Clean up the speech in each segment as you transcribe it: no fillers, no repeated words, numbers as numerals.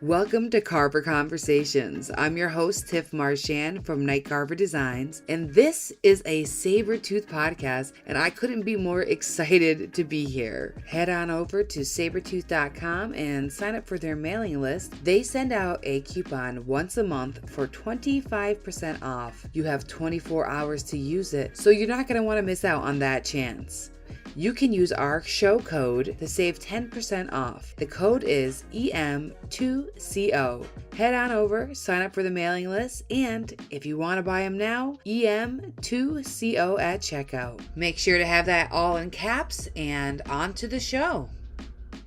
Welcome to Carver Conversations. I'm your host, Tiff Marchand from Carver Designs, and this is a Saburrtooth podcast, and I couldn't be more excited to be here. Head on over to saburrtooth.com and sign up for their mailing list. They send out a coupon once a month for 25% off. You have 24 hours to use it, so you're not going to want to miss out on that chance. You can use our show code to save 10% off. The code is EM2CO. Head on over, sign up for the mailing list, and if you want to buy them now, EM2CO at checkout. Make sure to have that all in caps, and on to the show.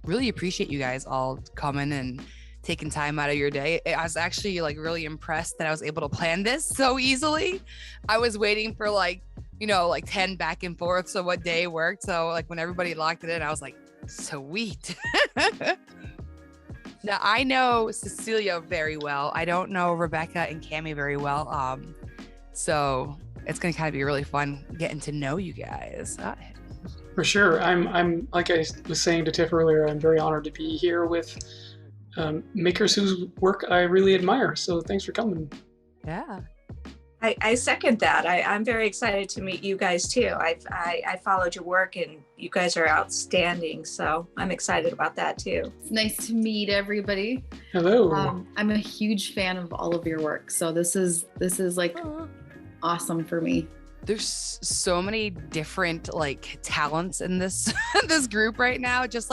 Really appreciate you guys all coming and taking time out of your day. I was actually really impressed that I was able to plan this so easily. I was waiting for 10 back and forth, so what day worked. So when everybody locked it in, I was like, sweet. Now I know Cecilia very well. I don't know Rebecca and Cammie very well. So it's gonna kind of be really fun getting to know you guys. For sure. I'm like I was saying to Tiff earlier, I'm very honored to be here with makers whose work I really admire. So thanks for coming. Yeah. I second that. I'm very excited to meet you guys too. I followed your work and you guys are outstanding. So I'm excited about that too. It's nice to meet everybody. Hello. I'm a huge fan of all of your work. So this is awesome for me. There's so many different talents in this this group right now, just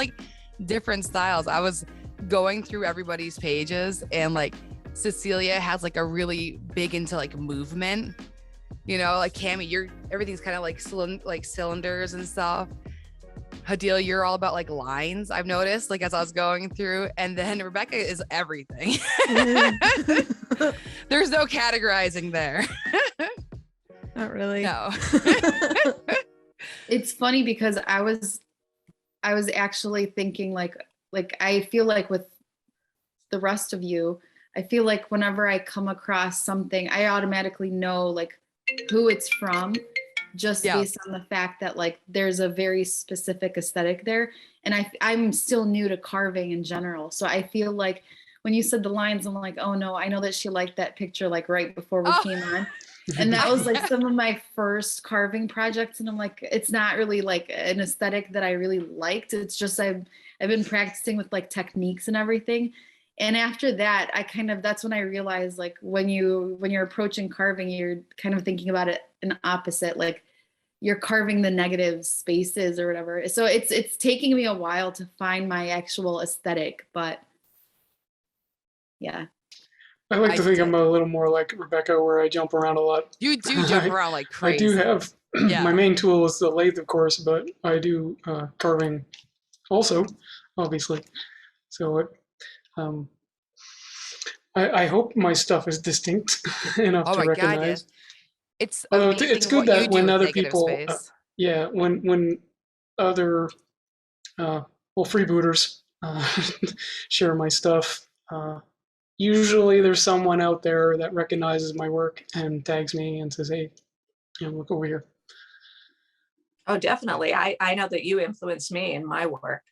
different styles. I was going through everybody's pages and Cecilia has a really big into movement, Cammie, everything's kind of cylinders and stuff. Hadeel, you're all about lines, I've noticed as I was going through, and then Rebecca is everything. There's no categorizing there. Not really. No. It's funny because I was actually thinking I feel with the rest of you, I feel whenever I come across something, I automatically know who it's from, just based on the fact that there's a very specific aesthetic there. And I'm still new to carving in general. So I feel when you said the lines, I'm oh no, I know that she liked that picture right before we came on. And that was some of my first carving projects. And I'm it's not really an aesthetic that I really liked. It's just I've been practicing with techniques and everything. And after that, that's when I realized when you're approaching carving, you're kind of thinking about it in opposite, you're carving the negative spaces or whatever. So it's taking me a while to find my actual aesthetic, but yeah. I like to think I'm a little more like Rebecca, where I jump around a lot. You do jump around like crazy. I do have, my main tool is the lathe, of course, but I do carving also, obviously. So I hope my stuff is distinct enough to recognize. God, it's good that when other people, when other freebooters share my stuff, usually there's someone out there that recognizes my work and tags me and says, "Hey, look over here." Oh, definitely. I know that you influenced me in my work.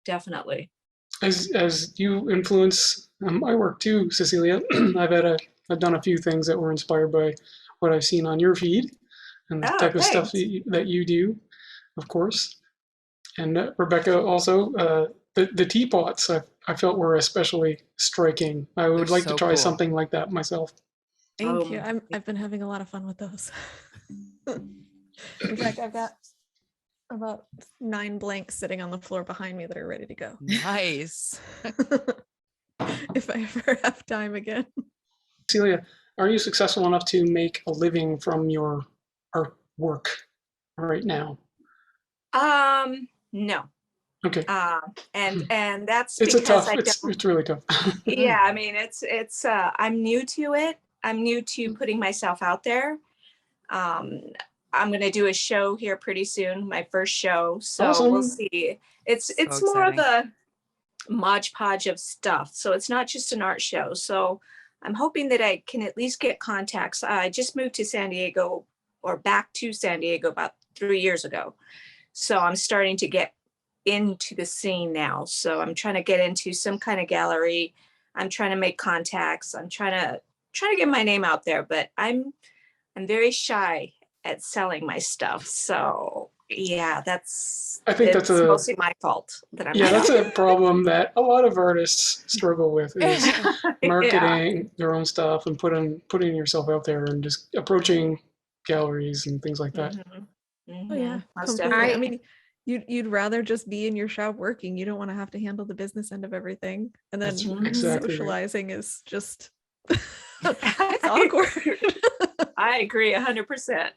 Definitely. As you influence my work too, Cecilia. I've done a few things that were inspired by what I've seen on your feed and the type of stuff that you do, of course. And Rebecca also, the teapots I felt were especially striking. I would like to try something like that myself. Thank you. I've been having a lot of fun with those. In fact, I've got about 9 blanks sitting on the floor behind me that are ready to go. Nice. If I ever have time again. Cecilia, are you successful enough to make a living from your artwork right now? No. Okay. And that's it's because it's really tough. Yeah, I mean it's I'm new to it. I'm new to putting myself out there. I'm going to do a show here pretty soon, my first show. So awesome. We'll see. It's more of a Mod Podge of stuff. So it's not just an art show. So I'm hoping that I can at least get contacts. I just moved to San Diego, or back to San Diego, about 3 years ago. So I'm starting to get into the scene now. So I'm trying to get into some kind of gallery I'm trying to make contacts. I'm trying to get my name out there, but I'm very shy at selling my stuff. So yeah, I think that's mostly my fault that I'm that's a problem that a lot of artists struggle with, is marketing their own stuff and putting yourself out there and just approaching galleries and things like that. Oh yeah, completely. I mean, you'd rather just be in your shop working. You don't want to have to handle the business end of everything. And then exactly socializing is just it's awkward. I agree 100%.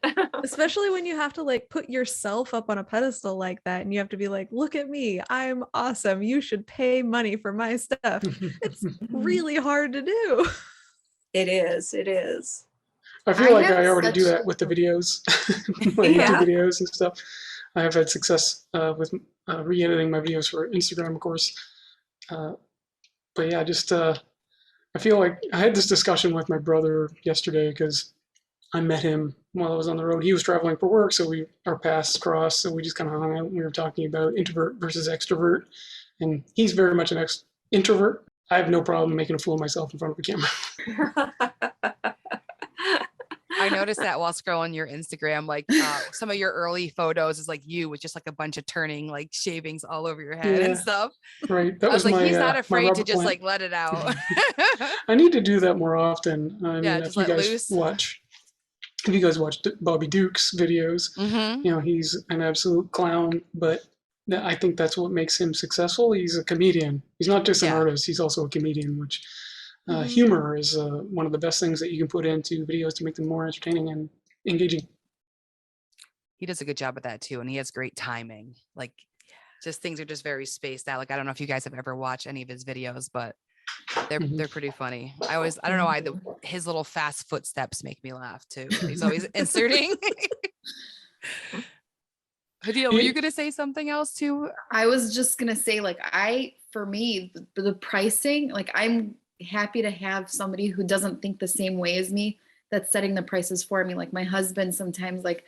Especially when you have to like put yourself up on a pedestal like that, and you have to be like, look at me, I'm awesome. You should pay money for my stuff. It's really hard to do. It is. It is. I feel like I already do that with the videos, my YouTube videos and stuff. I have had success with re-editing my videos for Instagram, of course. But yeah, just I feel like I had this discussion with my brother yesterday because I met him while I was on the road. He was traveling for work, so our paths crossed. So we just kind of hung out. And we were talking about introvert versus extrovert, and he's very much an introvert. I have no problem making a fool of myself in front of a camera. I noticed that while scrolling your Instagram, like some of your early photos is like you with just like a bunch of turning like shavings all over your head and stuff. Right. I was like, he's not afraid to just like let it out. I need to do that more often. I mean, just let loose. If you guys watch Bobby Duke's videos, he's an absolute clown, but I think that's what makes him successful. He's a comedian. He's not just an artist. He's also a comedian, which humor is one of the best things that you can put into videos to make them more entertaining and engaging. He does a good job at that too. And he has great timing. Like just things are just very spaced out. Like, I don't know if you guys have ever watched any of his videos, but they're pretty funny. I don't know why his little fast footsteps make me laugh too. He's always inserting. Hadeel, were you going to say something else too? I was just going to say, like, for me, the pricing, like, I'm happy to have somebody who doesn't think the same way as me that's setting the prices for me. Like my husband, sometimes, like,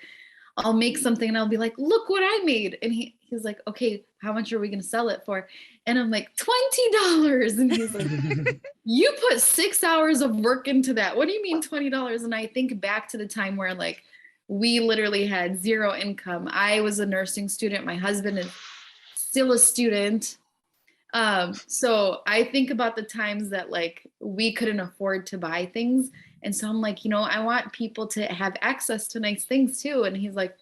I'll make something and I'll be like, look what I made. And he's like, okay, how much are we going to sell it for? And I'm like, $20. And he's like, you put 6 hours of work into that. What do you mean $20? And I think back to the time where, like, we literally had zero income. I was a nursing student. My husband is still a student. So I think about the times that, like, we couldn't afford to buy things. And so I'm like, I want people to have access to nice things too. And he's like,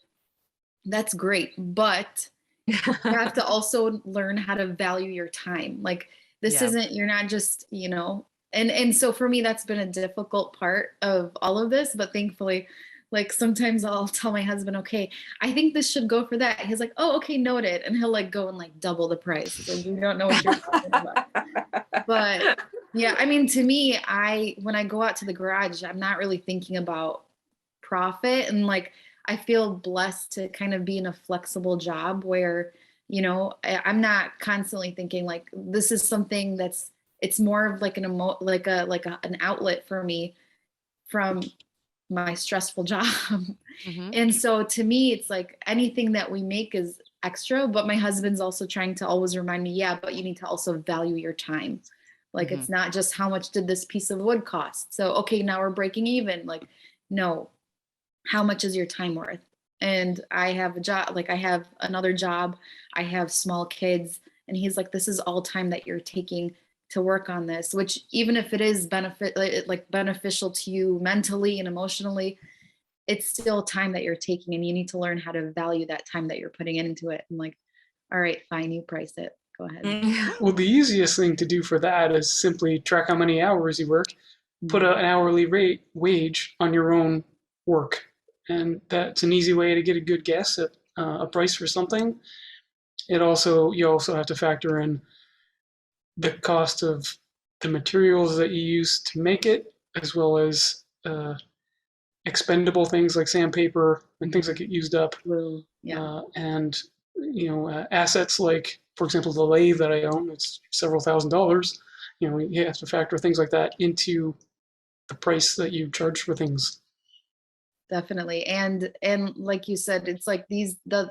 that's great, but you have to also learn how to value your time. Like, this isn't, you're not just, and so for me, that's been a difficult part of all of this, but thankfully, like, sometimes I'll tell my husband, okay, I think this should go for that. He's like, oh, okay, noted. And he'll like go and like double the price. So you don't know what you're talking about. But yeah, I mean, to me, when I go out to the garage, I'm not really thinking about profit. And like, I feel blessed to kind of be in a flexible job where, I'm not constantly thinking like, this is something it's more of like an outlet for me from my stressful job. And so to me, it's like anything that we make is extra, but my husband's also trying to always remind me, but you need to also value your time. Like, it's not just how much did this piece of wood cost? So, okay, now we're breaking even. Like, no, how much is your time worth? And I have a job, like I have another job, I have small kids, and he's like, this is all time that you're taking to work on this, which even if it is beneficial to you mentally and emotionally, it's still time that you're taking, and you need to learn how to value that time that you're putting into it. I'm like, all right, fine, you price it. Go ahead. Well, the easiest thing to do for that is simply track how many hours you work, put an hourly wage on your own work. And that's an easy way to get a good guess at a price for something. You also have to factor in the cost of the materials that you use to make it, as well as expendable things like sandpaper and things that get used up. And assets like, for example, the lathe that I own, it's several $1,000s. You have to factor things like that into the price that you charge for things. Definitely. And like you said, it's like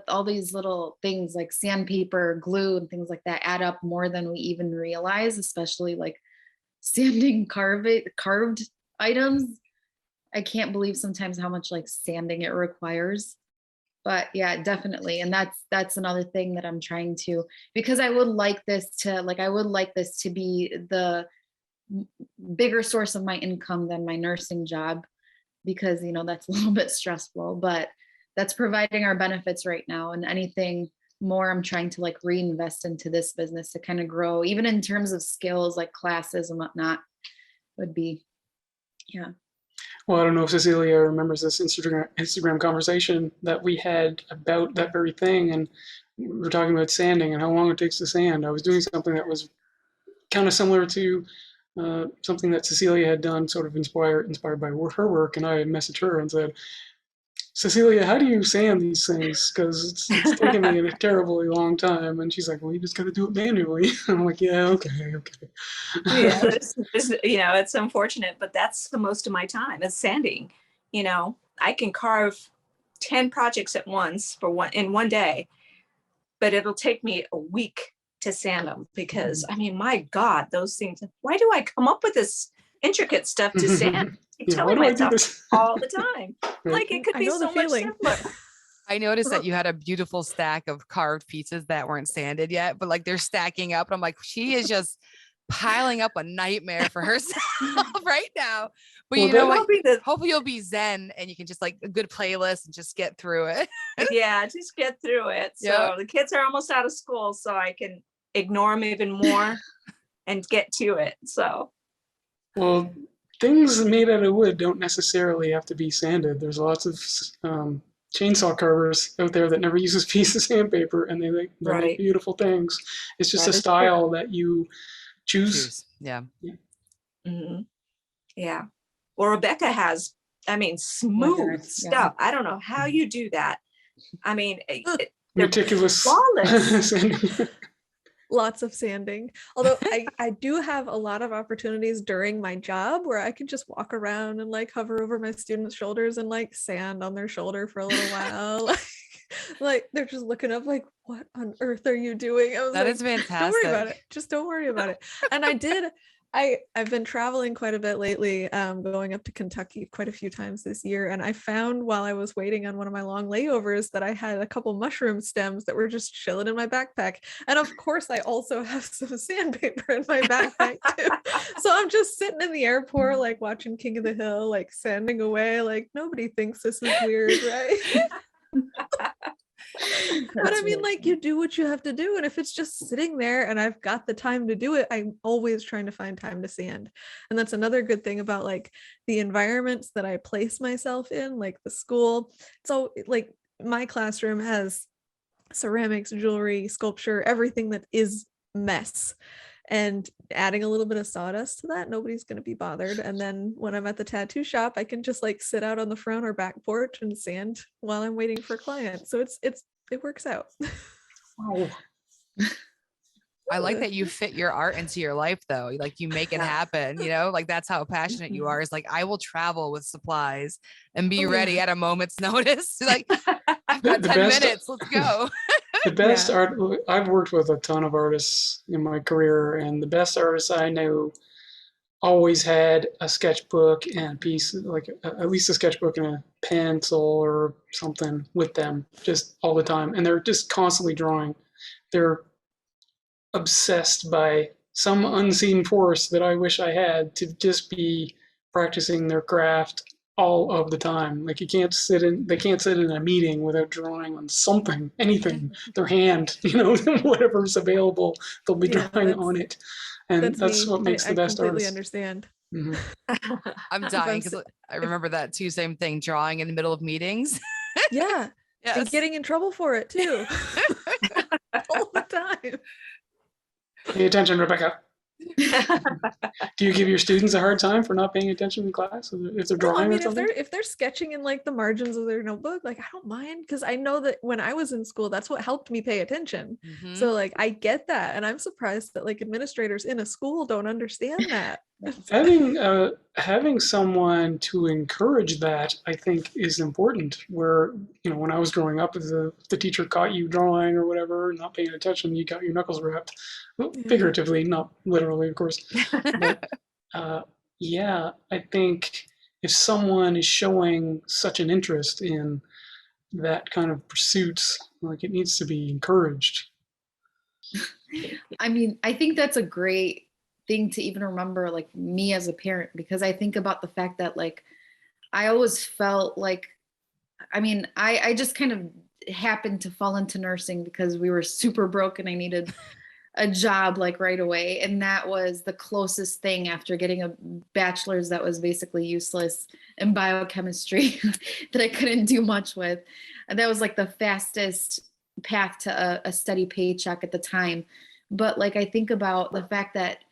all these little things like sandpaper, glue, and things like that add up more than we even realize, especially like sanding carved items. I can't believe sometimes how much like sanding it requires. But yeah, definitely. And that's another thing that I'm trying to, because I would like this to be the bigger source of my income than my nursing job, because that's a little bit stressful, but that's providing our benefits right now. And anything more, I'm trying to like reinvest into this business to kind of grow, even in terms of skills like classes and whatnot, would be, yeah. Well, I don't know if Cecilia remembers this Instagram conversation that we had about that very thing, and we were talking about sanding and how long it takes to sand. I was doing something that was kind of similar to something that Cecilia had done, sort of inspired by her work, and I had messaged her and said, Cecilia, how do you sand these things? Because it's taking me a terribly long time. And she's like, well, you just got to do it manually. I'm like, yeah, okay. Yeah, it's unfortunate, but that's the most of my time is sanding. I can carve 10 projects at once in one day, but it'll take me a week to sand them because, my God, those things, why do I come up with this intricate stuff to sand? I'm telling myself all the time. Like it could be so much simpler. I noticed that you had a beautiful stack of carved pieces that weren't sanded yet, but like they're stacking up. And I'm like, she is just piling up a nightmare for herself right now. But you know what? Hopefully you'll be zen and you can just like a good playlist and just get through it. Yeah, just get through it. So the kids are almost out of school, so I can ignore them even more and get to it. So. Well, things made out of wood don't necessarily have to be sanded. There's lots of chainsaw carvers out there that never use a piece of sandpaper, and they make beautiful things. It's just a style that you choose. Yeah. Mm-hmm. Yeah. Well, Rebecca has, smooth stuff. I don't know how you do that. Meticulous. Flawless. Lots of sanding. Although I do have a lot of opportunities during my job where I can just walk around and like hover over my students' shoulders and like sand on their shoulder for a little while. Like they're just looking up like, what on earth are you doing? That is fantastic. Don't worry about it. Just don't worry about it. And I've been traveling quite a bit lately, going up to Kentucky quite a few times this year. And I found while I was waiting on one of my long layovers that I had a couple mushroom stems that were just chilling in my backpack. And of course, I also have some sandpaper in my backpack too. So I'm just sitting in the airport, like watching King of the Hill, like sanding away. Like nobody thinks this is weird, right? But like you do what you have to do, and if it's just sitting there and I've got the time to do it, I'm always trying to find time to sand. And that's another good thing about like the environments that I place myself in, like the school. So like my classroom has ceramics, jewelry, sculpture, everything that is mess. And adding a little bit of sawdust to that, nobody's going to be bothered. And then when I'm at the tattoo shop, I can just like sit out on the front or back porch and sand while I'm waiting for clients. So it works out. Wow. I like that you fit your art into your life though. Like you make it happen, like that's how passionate you are. Is like, I will travel with supplies and be ready at a moment's notice. Like I've got 10 minutes, let's go. The best art, I've worked with a ton of artists in my career, and the best artists I know always had a sketchbook and a piece, like at least a sketchbook and a pencil or something with them just all the time. And they're just constantly drawing. They're obsessed by some unseen force that I wish I had to just be practicing their craft all of the time. Like they can't sit in a meeting without drawing on something, anything, their hand, whatever's available, they'll be drawing on it. And that's what makes the best artists. I completely understand. Mm-hmm. I'm dying because I remember that too. Same thing, drawing in the middle of meetings. Yeah. Yes. And getting in trouble for it too. All the time. Pay attention, Rebecca. Do you give your students a hard time for not paying attention in class if they're drawing or something? If they're sketching in like the margins of their notebook, like I don't mind, because I know that when I was in school, that's what helped me pay attention. Mm-hmm. So like I get that, and I'm surprised that like administrators in a school don't understand that. Having someone to encourage that, I think, is important. Where when I was growing up, if the teacher caught you drawing or whatever, not paying attention, you got your knuckles wrapped, figuratively, not literally, of course. But yeah, I think if someone is showing such an interest in that kind of pursuits, like it needs to be encouraged. I mean, I think that's a great thing to even remember, like me as a parent, because I think about the fact that like I always felt like, I mean, I just kind of happened to fall into nursing because we were super broke and I needed a job like right away. And that was the closest thing after getting a bachelor's that was basically useless in biochemistry that I couldn't do much with. And that was like the fastest path to a steady paycheck at the time. But like, I think about the fact that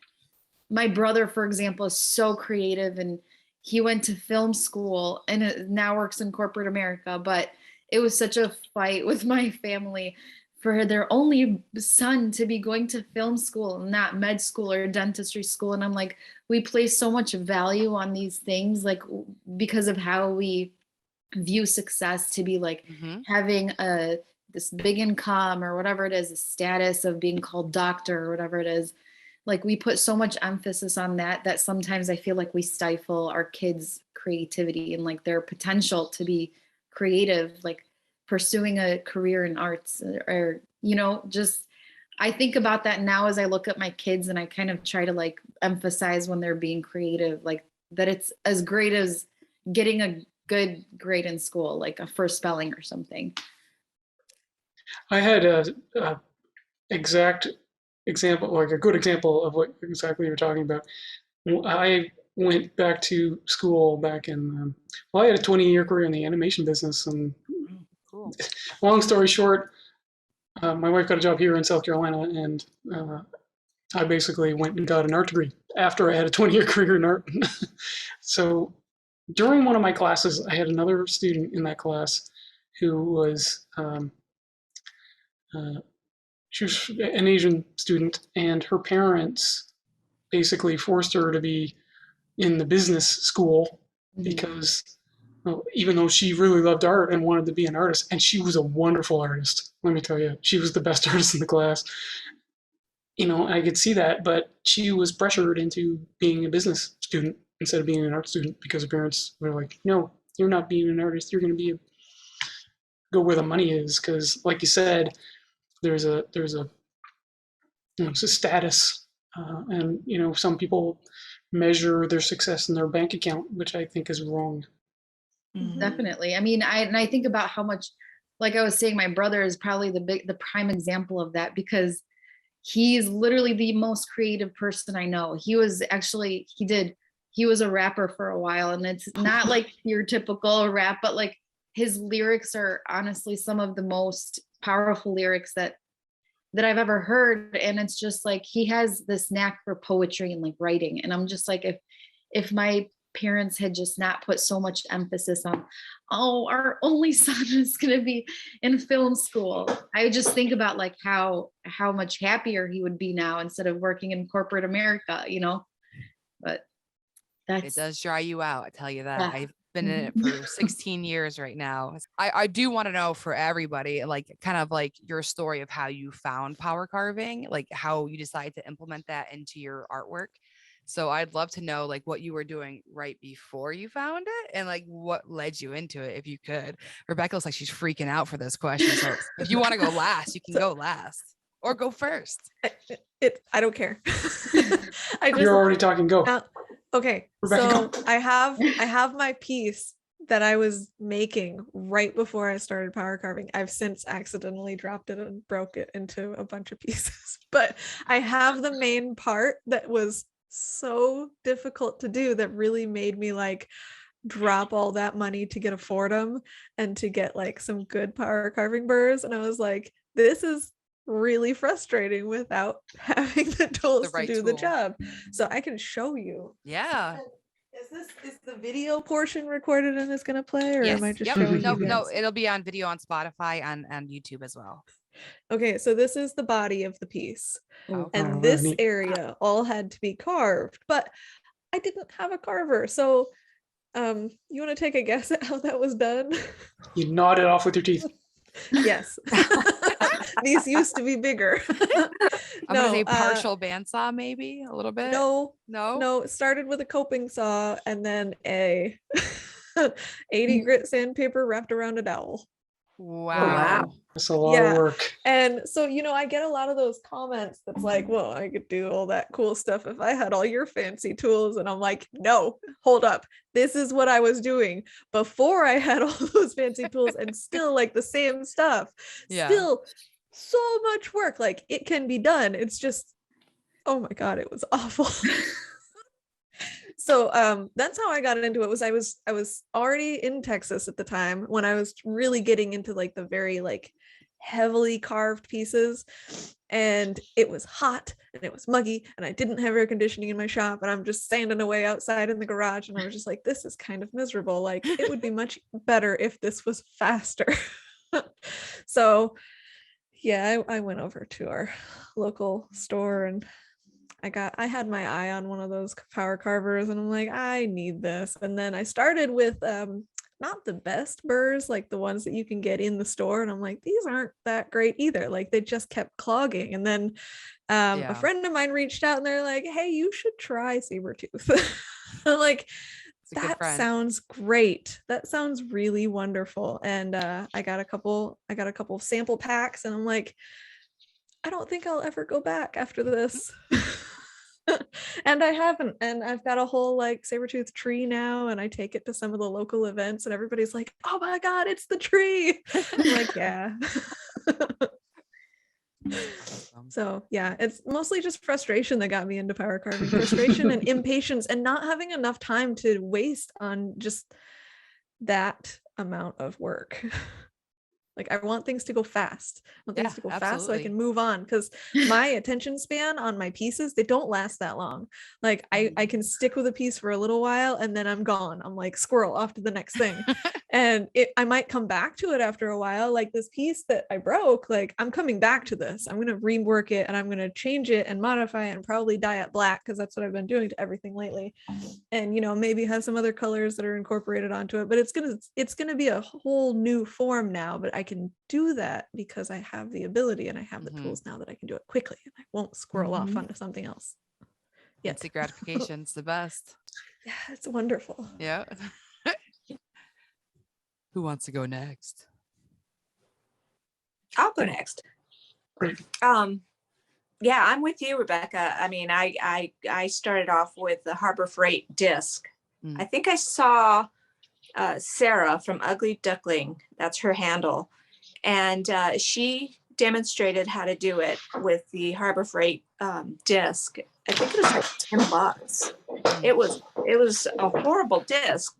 my brother, for example, is so creative and he went to film school and now works in corporate America. But it was such a fight with my family for their only son to be going to film school, not med school or dentistry school. And I'm like, we place so much value on these things, like because of how we view success to be like having this big income or whatever it is, a status of being called doctor or whatever it is. Like we put so much emphasis on that sometimes I feel like we stifle our kids' creativity and like their potential to be creative, like pursuing a career in arts or, you know, just, I think about that now as I look at my kids and I kind of try to like emphasize when they're being creative, like that it's as great as getting a good grade in school, like a first spelling or something. I had a exact example, like a good example of what exactly you're talking about. I went back to school back in, well, I had a 20-year career in the animation business. And Cool. long story short, my wife got a job here in South Carolina, and I basically went and got an art degree after I had a 20-year career in art. So during one of my classes, I had another student in that class who was, she was an Asian student, and her parents basically forced her to be in the business school because even though she really loved art and wanted to be an artist, and she was a wonderful artist, let me tell you, she was the best artist in the class. You know, I could see that, but she was pressured into being a business student instead of being an art student because her parents were like, no, you're not being an artist. You're going to be go where the money is. Because like you said, there's a you know, it's a status, and you know, some people measure their success in their bank account, which I think is wrong. Definitely. I mean, I think about how much, like I was saying, my brother is probably the prime example of that because he's literally the most creative person I know. He was actually, he was a rapper for a while, and it's not like your typical rap, but like his lyrics are honestly some of the most powerful lyrics that I've ever heard. And it's just like, he has this knack for poetry and like writing. And I'm just like, if my parents had just not put so much emphasis on, oh, our only son is going to be in film school, I just think about like how much happier he would be now instead of working in corporate America, you know. But It does dry you out, I tell you that. Yeah. I've been in it for 16 years right now. I do want to know for everybody, like kind of like your story of how you found power carving, like how you decided to implement that into your artwork. So I'd love to know like what you were doing right before you found it and like what led you into it, if you could. Rebecca looks like she's freaking out for this question. So if you want to go last, you can go last or go first. I don't care. You're already talking. Go. Okay. Rebecca, so I have my piece that I was making right before I started power carving. I've since accidentally dropped it and broke it into a bunch of pieces, but I have the main part that was so difficult to do that really made me like drop all that money to get a Fordham and to get like some good power carving burrs. And I was like, this is really frustrating without having the tools to do the job. So I can show you. Yeah. Is the video portion recorded and is going to play, or am I just showing you guys? No, it'll be on video on Spotify and YouTube as well. Okay, so this is the body of the piece. And this area all had to be carved, but I didn't have a carver. So you want to take a guess at how that was done? You gnawed it off with your teeth. Yes. These used to be bigger. I'm gonna say partial bandsaw, maybe a little bit. No, it started with a coping saw and then a 80 grit sandpaper wrapped around a dowel. Wow. That's a lot of work. And so, I get a lot of those comments that's like, well, I could do all that cool stuff if I had all your fancy tools. And I'm like, no, hold up. This is what I was doing before I had all those fancy tools, and still like the same stuff. Yeah. Still so much work. Like, it can be done. It's just, oh my God, it was awful. So that's how I got into it. I was already in Texas at the time when I was really getting into like the very like heavily carved pieces, and it was hot and it was muggy and I didn't have air conditioning in my shop, and I'm just sanding away outside in the garage, and I was just like, this is kind of miserable. Like, it would be much better if this was faster. So yeah, I went over to our local store, and I had my eye on one of those power carvers, and I'm like, I need this. And then I started with not the best burrs, like the ones that you can get in the store, and I'm like, these aren't that great either. Like, they just kept clogging. And then a friend of mine reached out and they're like, hey, you should try Saburrtooth. I'm like, that sounds great. That sounds really wonderful. And I got a couple of sample packs, and I'm like, I don't think I'll ever go back after this. And I haven't. And I've got a whole like Saburrtooth tree now, and I take it to some of the local events, and everybody's like, oh my God, it's the tree. I'm like, yeah. So yeah, it's mostly just frustration that got me into power carving. Frustration and impatience, and not having enough time to waste on just that amount of work. Like, I want things to go fast. I want things to go fast so I can move on, because my attention span on my pieces, they don't last that long. Like, I can stick with a piece for a little while and then I'm gone. I'm like squirrel off to the next thing. And I might come back to it after a while. Like, this piece that I broke, like, I'm coming back to this. I'm going to rework it, and I'm going to change it and modify it and probably dye it black, because that's what I've been doing to everything lately. And, maybe have some other colors that are incorporated onto it, but it's going to be a whole new form now. But I can do that because I have the ability, and I have the tools now that I can do it quickly, and I won't squirrel off onto something else. Yeah, it's the gratification's the best. Yeah, it's wonderful. Yeah. Who wants to go next? I'll go next. Yeah, I'm with you, Rebecca. I mean, I started off with the Harbor Freight disc. I think I saw Sarah from Ugly Duckling, that's her handle, and she demonstrated how to do it with the Harbor Freight disc. I think it was like $10. It was a horrible disc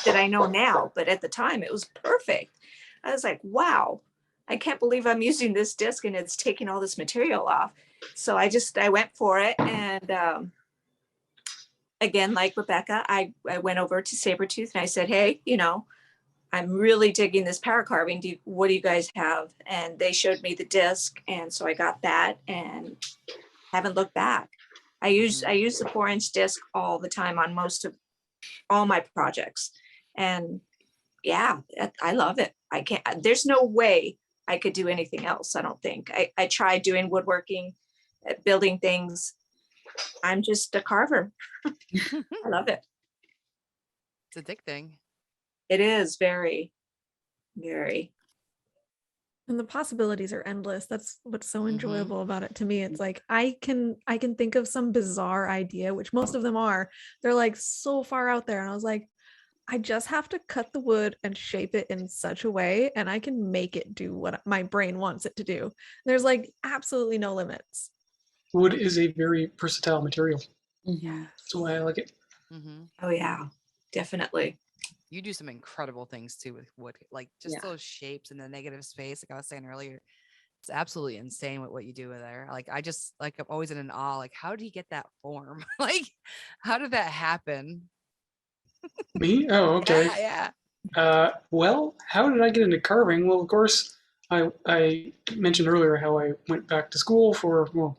that I know now, but at the time it was perfect. I was like, wow, I can't believe I'm using this disc and it's taking all this material off. So I went for it, and again, like Rebecca, I went over to Saburrtooth and I said, hey, I'm really digging this power carving. What do you guys have? And they showed me the disc, and so I got that and haven't looked back. I use the 4-inch disc all the time on most of all my projects, and yeah, I love it. I can't. There's no way I could do anything else. I don't think. I tried doing woodworking, building things. I'm just a carver. I love it. It's addicting. It is very, very. And the possibilities are endless. That's what's so enjoyable about it to me. It's like I can think of some bizarre idea, which most of them are. They're like so far out there. And I was like, I just have to cut the wood and shape it in such a way, and I can make it do what my brain wants it to do. There's like absolutely no limits. Wood is a very versatile material. Yeah. That's why I like it. Oh yeah, definitely. You do some incredible things too with wood, like just those shapes and the negative space. Like I was saying earlier, it's absolutely insane what you do with there. Like I'm always in awe. Like, how did he get that form? Like, how did that happen? Me? Oh, okay. Yeah. Well, how did I get into carving? Well, of course, I mentioned earlier how I went back to school to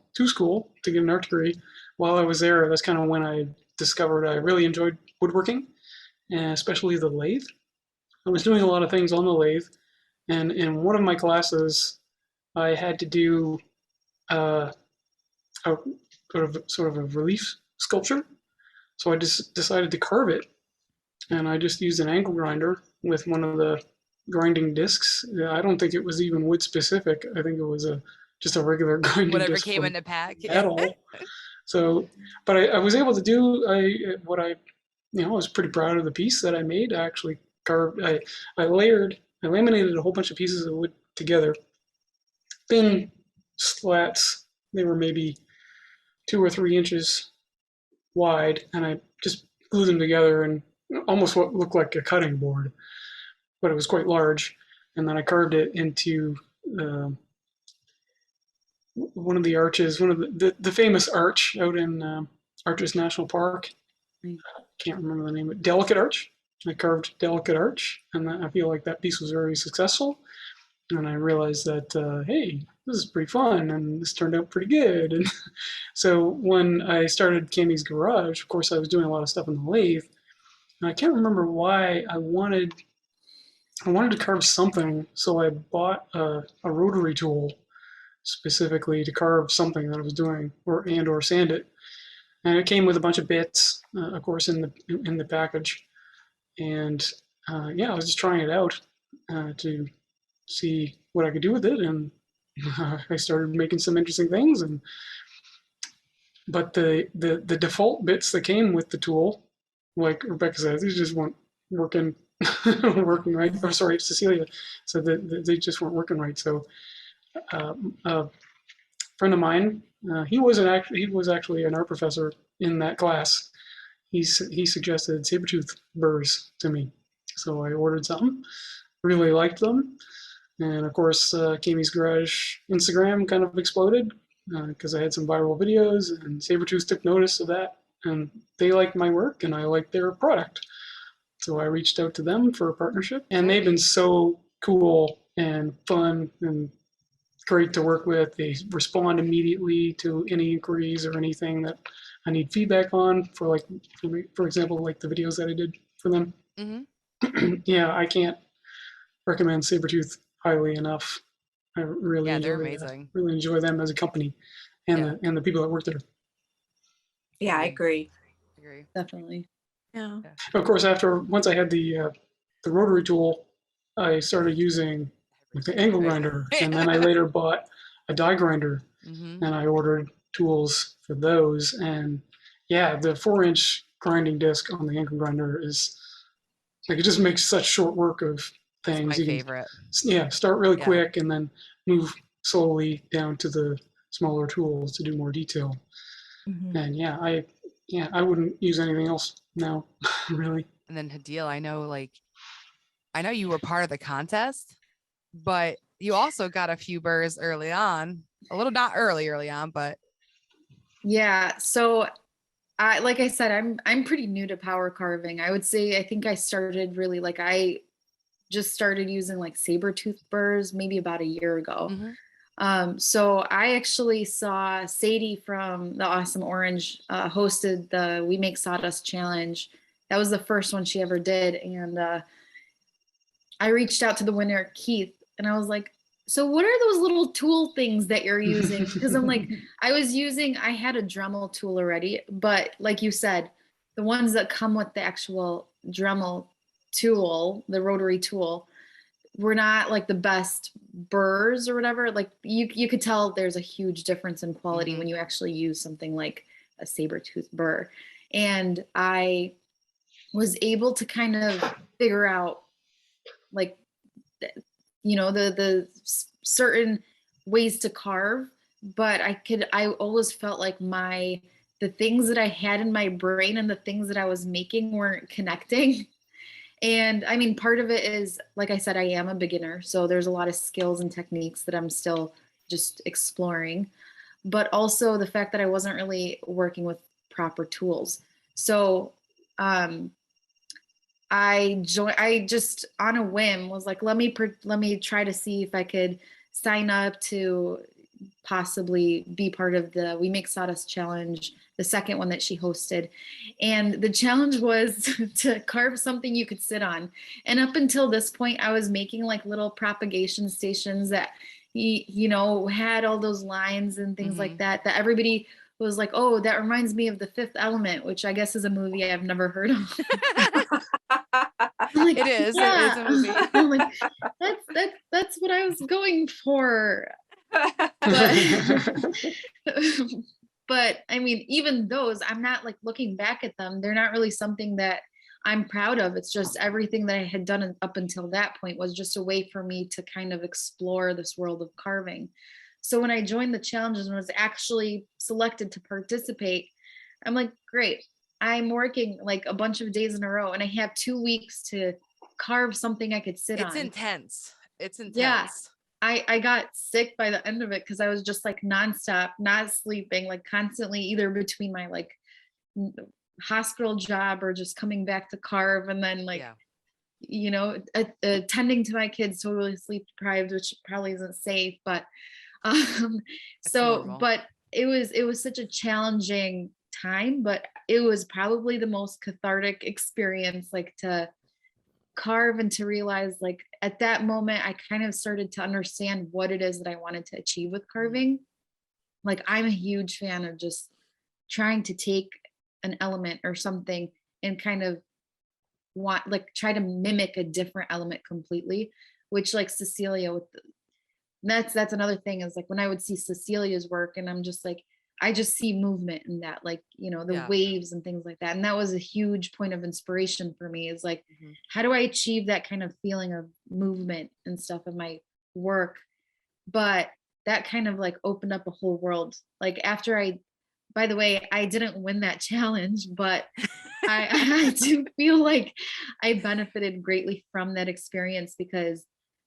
get an art degree. While I was there, that's kind of when I discovered I really enjoyed woodworking, and especially the lathe. I was doing a lot of things on the lathe, and in one of my classes, I had to do a sort of a relief sculpture. So I just decided to carve it, and I just used an angle grinder with one of the grinding discs. I don't think it was even wood specific. I think it was just a regular grinding Whatever disc came from in the pack. metal. So, but I was able to do what I was pretty proud of the piece that I made. I actually carved. I laminated a whole bunch of pieces of wood together, thin slats. They were maybe 2 or 3 inches wide, and I just glued them together and almost what looked like a cutting board, but it was quite large. And then I carved it into one of the arches, one of the famous arch out in Arches National Park. I can't remember the name of it. Delicate Arch. I carved Delicate Arch, and I feel like that piece was very successful. And I realized that, hey, this is pretty fun, and this turned out pretty good. And so when I started Cammie's Garage, of course, I was doing a lot of stuff in the lathe, and I can't remember why I wanted to carve something, so I bought a rotary tool specifically to carve something that I was doing, or sand it. And it came with a bunch of bits, of course, in the package. And yeah, I was just trying it out to see what I could do with it, and I started making some interesting things. But the default bits that came with the tool, like Rebecca said, these just weren't working right. Or sorry, Cecilia said that they just weren't working right. So a friend of mine, he was actually an art professor in that class. He suggested Saburrtooth burrs to me, so I ordered some. Really liked them, and of course, Cammie's Garage Instagram kind of exploded because I had some viral videos, and Saburrtooth took notice of that, and they liked my work, and I liked their product. So I reached out to them for a partnership, and they've been so cool and fun and great to work with. They respond immediately to any inquiries or anything that I need feedback on for example, like the videos that I did for them. Mm-hmm. Yeah, I can't recommend Saburrtooth highly enough. I really they're amazing. Really enjoy them as a company, and the people that work there. Yeah, I agree. Definitely. Yeah. Of course, once I had the rotary tool, I started using the angle grinder, and then I later bought a die grinder, and I ordered tools for those. And yeah, the 4-inch grinding disc on the angle grinder is like, it just makes such short work of things. It's my favorite. Yeah, start really quick and then move slowly down to the smaller tools to do more detail. Mm-hmm. And I wouldn't use anything else now, really. And then Hadeel, I know you were part of the contest, but you also got a few burrs early on. A little, not early on, but yeah. So like I said, I'm pretty new to power carving. I would say, I think I started really, I just started using Saburrtooth burrs maybe about a year ago. Mm-hmm. So I actually saw Sadie from the Awesome Orange hosted the We Make Sawdust Challenge. That was the first one she ever did. And I reached out to the winner, Keith, and I was like, so what are those little tool things that you're using? Because I'm like, I had a Dremel tool already, but like you said, the ones that come with the actual Dremel tool, the rotary tool, were not the best burrs or whatever. You could tell there's a huge difference in quality when you actually use something like a Saburrtooth burr. And I was able to kind of figure out the certain ways to carve, but I always felt like the things that I had in my brain and the things that I was making weren't connecting. And I mean, part of it is, like I said, I am a beginner, so there's a lot of skills and techniques that I'm still just exploring, but also the fact that I wasn't really working with proper tools. So I just on a whim was like, let me try to see if I could sign up to possibly be part of the We Make Sawdust Challenge, the second one that she hosted. And the challenge was to carve something you could sit on. And up until this point, I was making little propagation stations that he, you know, had all those lines and things like that everybody was like, oh, that reminds me of The Fifth Element, which I guess is a movie I've never heard of. Like, it is a movie. I'm like, that's what I was going for. But I mean, even those, I'm not like looking back at them, they're not really something that I'm proud of. It's just everything that I had done up until that point was just a way for me to kind of explore this world of carving. So when I joined the challenges and was actually selected to participate, I'm like, great, I'm working like a bunch of days in a row and I have 2 weeks to carve something I could sit on. It's intense. Yeah. I got sick by the end of it because I was just like nonstop, not sleeping, like constantly either between my like hospital job or just coming back to carve, and then like you know, attending to my kids, totally sleep deprived, which probably isn't safe, but but it was such a challenging time, but it was probably the most cathartic experience, like to carve and to realize, like at that moment I kind of started to understand what it is that I wanted to achieve with carving. Like I'm a huge fan of just trying to take an element or something and kind of try to mimic a different element completely, which like Cecilia with that's another thing, is like when I would see Cecilia's work and I'm just like, I just see movement in that, like, you know, the waves and things like that. And that was a huge point of inspiration for me, is like, how do I achieve that kind of feeling of movement and stuff in my work? But that kind of like opened up a whole world. Like after by the way, I didn't win that challenge, but I do feel like I benefited greatly from that experience, because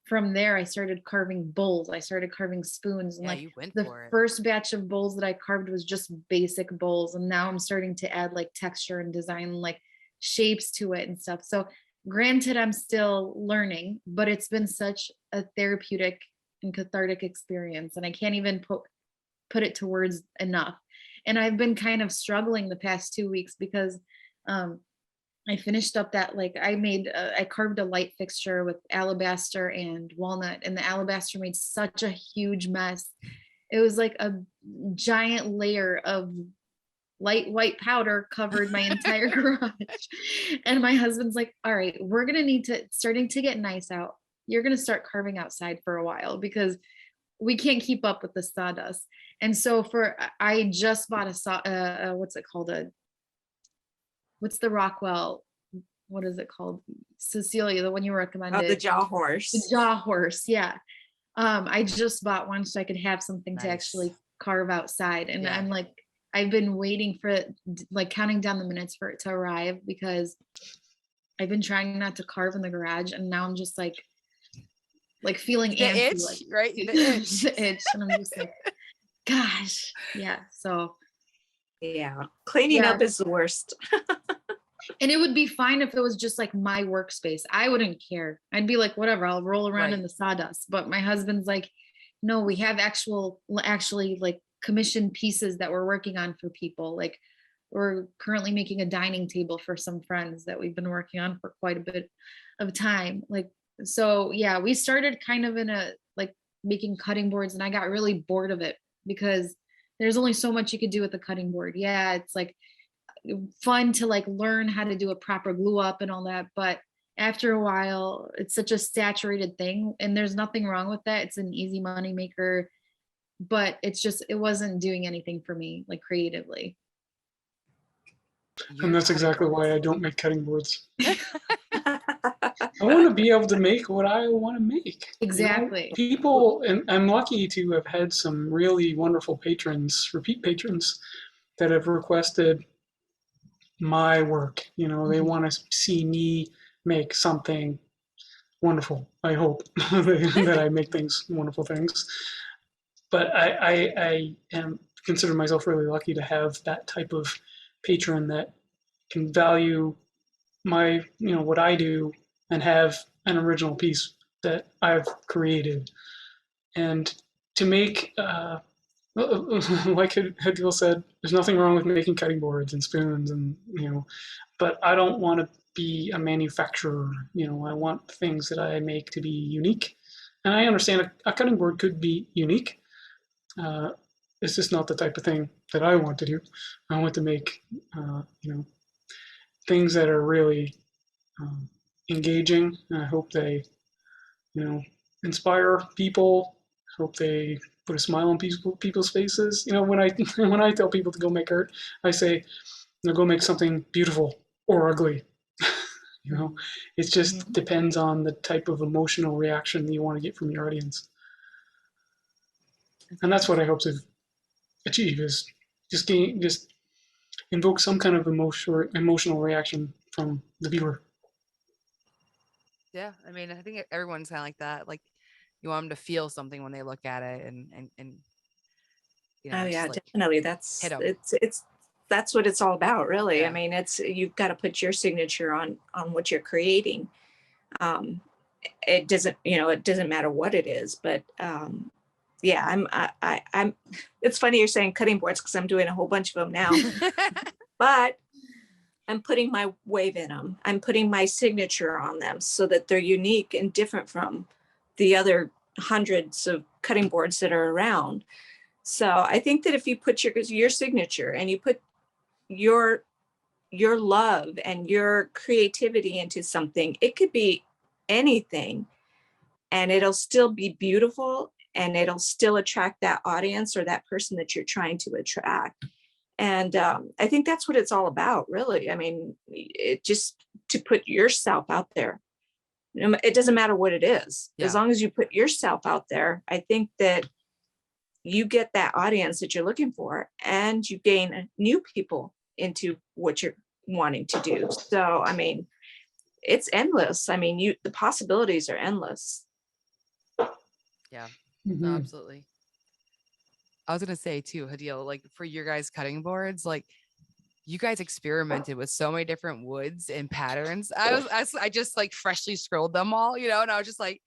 from there I started carving bowls, I started carving spoons, and like the first batch of bowls that I carved was just basic bowls, and now I'm starting to add like texture and design, like shapes to it and stuff. So granted, I'm still learning, but it's been such a therapeutic and cathartic experience, and I can't even put it to words enough. And I've been kind of struggling the past 2 weeks because I finished up that, like I carved a light fixture with alabaster and walnut, and the alabaster made such a huge mess. It was like a giant layer of light white powder covered my entire garage. And my husband's like, all right, we're going to need to, starting to get nice out, you're going to start carving outside for a while because we can't keep up with the sawdust. And so I just bought what's it called? What's the Rockwell? What is it called? Cecilia, the one you recommended. Oh, the jaw horse. The jaw horse, yeah. I just bought one so I could have something to actually carve outside. And I'm like, I've been waiting for it, like counting down the minutes for it to arrive, because I've been trying not to carve in the garage, and now I'm just like feeling the antsy, itch, like, right? The itch. the itch, and I'm just like, gosh, yeah. So yeah, cleaning up is the worst. And it would be fine if it was just like my workspace. I wouldn't care. I'd be like, whatever, I'll roll around in the sawdust. But my husband's like, no, we have actually like commissioned pieces that we're working on for people. Like we're currently making a dining table for some friends that we've been working on for quite a bit of time. Like, so yeah, we started kind of in a like making cutting boards, and I got really bored of it because there's only so much you could do with the cutting board. Yeah, it's like fun to like learn how to do a proper glue up and all that, but after a while it's such a saturated thing, and there's nothing wrong with that. It's an easy money maker, but it wasn't doing anything for me, like creatively. And that's exactly why I don't make cutting boards. I want to be able to make what I want to make. Exactly. You know, people, and I'm lucky to have had some really wonderful patrons, repeat patrons, that have requested my work. You know, they want to see me make something wonderful. I hope that I make wonderful things. But I am consider myself really lucky to have that type of patron that can value my, you know, what I do and have an original piece that I've created. And to make, like Hadeel said, there's nothing wrong with making cutting boards and spoons, and, you know, but I don't want to be a manufacturer. You know, I want things that I make to be unique and I understand a cutting board could be unique. It's just not the type of thing that I want to do. I want to make, things that are really engaging. And I hope they, inspire people. Hope they put a smile on people's faces. When I when I tell people to go make art, I say, go make something beautiful or ugly. It just depends on the type of emotional reaction that you want to get from your audience. And that's what I hope to achieve, is just invoke some kind of emotional reaction from the viewer. Yeah, I mean, I think everyone's kind of like that. Like, you want them to feel something when they look at it, and Oh yeah, like definitely. That's that's what it's all about, really. Yeah. I mean, you've got to put your signature on what you're creating. It doesn't matter what it is, but yeah, I'm it's funny you're saying cutting boards, because I'm doing a whole bunch of them now. But I'm putting my wave in them. I'm putting my signature on them so that they're unique and different from the other hundreds of cutting boards that are around. So I think that if you put your signature and you put your love and your creativity into something, it could be anything, and it'll still be beautiful, and it'll still attract that audience or that person that you're trying to attract. And I think that's what it's all about, really. I mean, it just to put yourself out there. It doesn't matter what it is. Yeah. As long as you put yourself out there, I think that you get that audience that you're looking for, and you gain new people into what you're wanting to do. So, I mean, it's endless. I mean, the possibilities are endless. Yeah, Mm-hmm. absolutely. I was gonna say too, Hadeel, like for your guys' cutting boards, like you guys experimented with so many different woods and patterns. I just like freshly scrolled them all, and I was just like,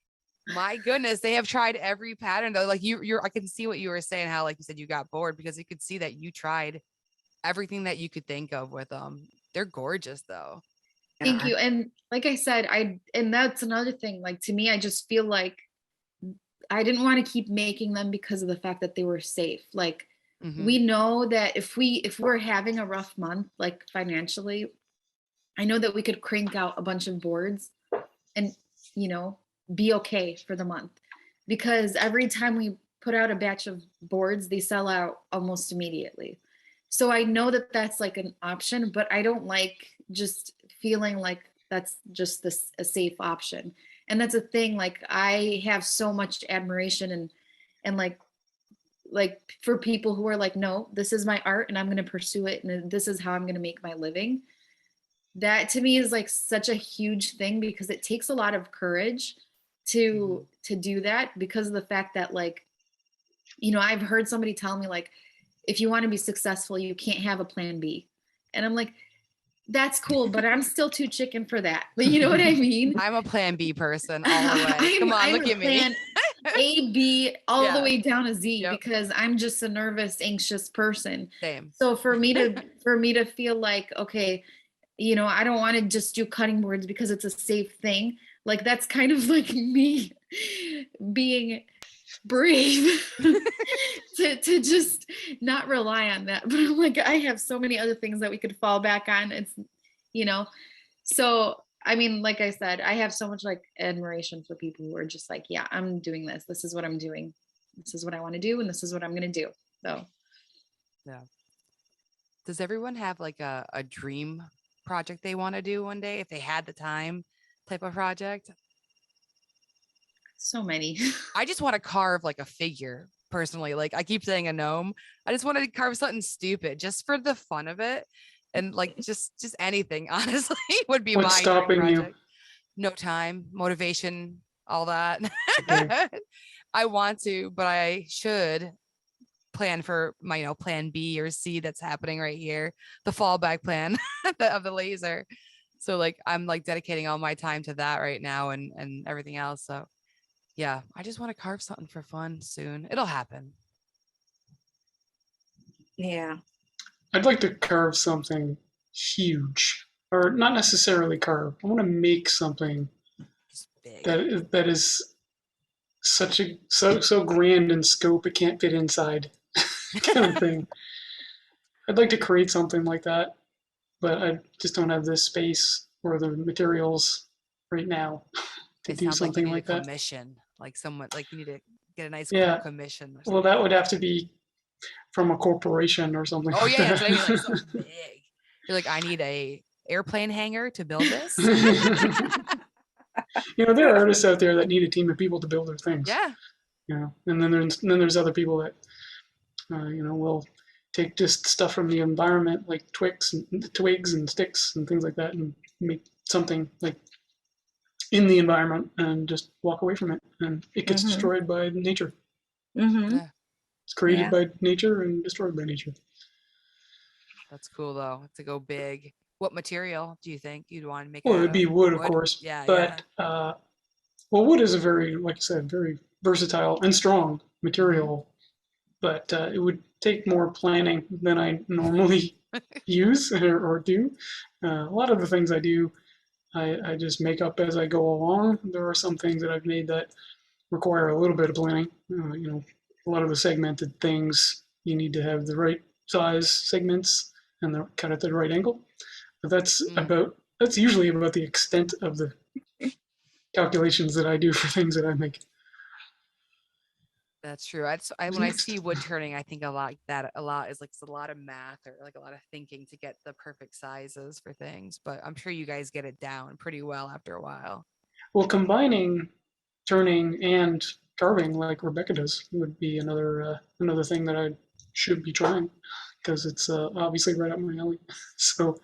my goodness, they have tried every pattern though. Like I can see what you were saying, how like you said you got bored, because you could see that you tried everything that you could think of with them. They're gorgeous though. Thank you. And like I said, and that's another thing. Like, to me, I just feel like I didn't want to keep making them because of the fact that they were safe. Like, we know that if we're having a rough month, like financially, I know that we could crank out a bunch of boards and, be okay for the month, because every time we put out a batch of boards, they sell out almost immediately. So I know that that's like an option, but I don't like just feeling like that's just a safe option. And that's a thing. Like, I have so much admiration and like for people who are like, no, this is my art and I'm going to pursue it, and this is how I'm going to make my living. That to me is like such a huge thing, because it takes a lot of courage to do that, because of the fact that, like, I've heard somebody tell me, like, if you want to be successful, you can't have a plan B. And I'm like, that's cool, but I'm still too chicken for that. You know what I mean? I'm a plan B person all the way. Come on, look at me. Plan A, B, all the way down to Z, because I'm just a nervous, anxious person. Same. So for me to feel like, okay, I don't want to just do cutting boards because it's a safe thing. Like, that's kind of like me being brave to just not rely on that. But I'm like, I have so many other things that we could fall back on. It's, so I mean, like I said, I have so much like admiration for people who are just like, yeah, I'm doing this. This is what I'm doing. This is what I want to do. And this is what I'm going to do. So. Yeah. Does everyone have like a dream project they want to do one day, if they had the time, type of project? So many. I just want to carve like a figure personally. Like, I keep saying a gnome. I just wanted to carve something stupid just for the fun of it. And like, just anything, honestly, would be What's my stopping dream you? project. No time, motivation, all that. Okay. I want to, but I should plan for my, plan B or C that's happening right here. The fallback plan of the laser. So like, I'm like dedicating all my time to that right now, and everything else. So yeah, I just want to carve something for fun soon. It'll happen. Yeah. I'd like to carve something huge, or not necessarily carve. I want to make something Just big. that is so grand in scope it can't fit inside kind of thing. I'd like to create something like that, but I just don't have the space or the materials right now to It do sounds like you something need like a that. commission, like someone, like you need to get a nice cool Yeah. commission or Well, something. that would have to be from a corporation or something. Oh like yeah, that's what I mean, like that. something big. You're like, I need a airplane hangar to build this. There are artists out there that need a team of people to build their things. Yeah. And then there's other people that will take just stuff from the environment, like twigs and sticks and things like that, and make something like in the environment and just walk away from it, and it gets destroyed by nature. Yeah. It's created by nature and destroyed by nature. That's cool though, to go big. What material do you think you'd want to make? Well, it would be wood, of course. Yeah, but well, wood is a very, like I said, very versatile and strong material, but it would take more planning than I normally use or do. A lot of the things I do, I just make up as I go along. There are some things that I've made that require a little bit of planning. A lot of the segmented things, you need to have the right size segments and cut at the right angle. But that's usually about the extent of the calculations that I do for things that I make. That's true. When I see wood turning, I think a lot is like it's a lot of math or like a lot of thinking to get the perfect sizes for things. But I'm sure you guys get it down pretty well after a while. Well, combining turning and carving like Rebecca does would be another thing that I should be trying, because it's obviously right up my alley. So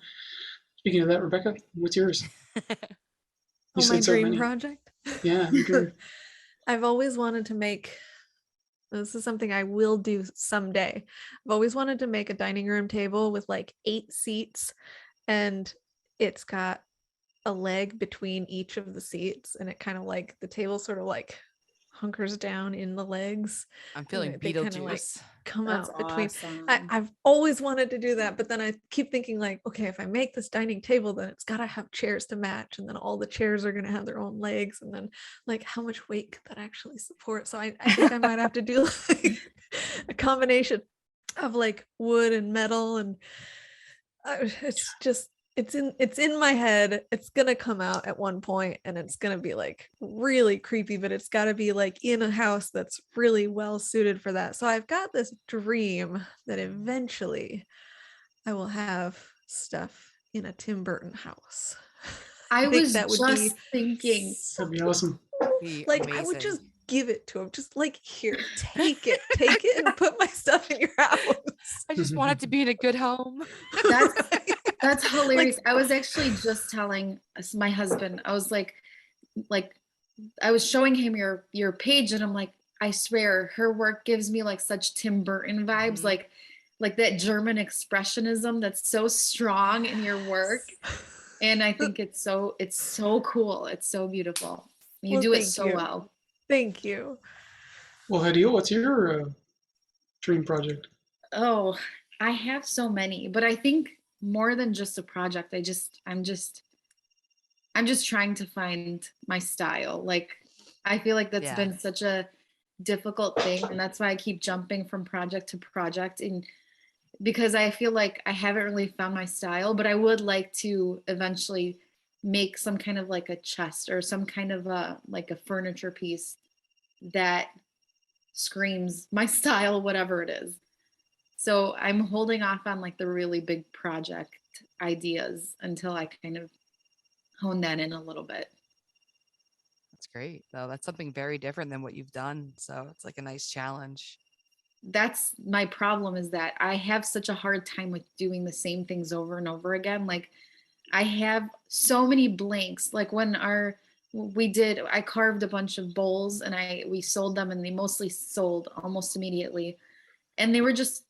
speaking of that, Rebecca, what's yours? My dream project? Yeah. I've always wanted to make, this is something I will do someday. I've always wanted to make a dining room table with like 8 seats, and it's got a leg between each of the seats, and it kind of like the table sort of like hunkers down in the legs. I'm feeling Beetlejuice. Like come That's out between. Awesome. I've always wanted to do that, but then I keep thinking like, okay, if I make this dining table, then it's got to have chairs to match, and then all the chairs are going to have their own legs, and then like how much weight could that actually support? So I think I might have to do like a combination of like wood and metal, and it's in my head. It's gonna come out at one point, and it's gonna be like really creepy, but it's got to be like in a house that's really well suited for that. So I've got this dream that eventually I will have stuff in a Tim Burton house. I was just thinking that'd be awesome. Like amazing. I would just give it to him, just like, here, take it and put my stuff in your house. I just want it to be in a good home. That's hilarious. Like, I was actually just telling my husband, I was like I was showing him your page, and I'm like, I swear her work gives me like such Tim Burton vibes, like that German expressionism that's so strong in your work. And I think it's so cool. It's so beautiful. You do it so well. Thank you. Well, Hadeel, what's your dream project? Oh, I have so many, but I think more than just a project, I'm just trying to find my style. Like, I feel like that's been such a difficult thing, and that's why I keep jumping from project to project, and because I feel like I haven't really found my style. But I would like to eventually make some kind of like a chest or some kind of like a furniture piece that screams my style, whatever it is. So I'm holding off on like the really big project ideas until I kind of hone that in a little bit. That's great though. That's something very different than what you've done. So it's like a nice challenge. That's my problem, is that I have such a hard time with doing the same things over and over again. Like, I have so many blanks. Like when I carved a bunch of bowls, and we sold them, and they mostly sold almost immediately. And they were just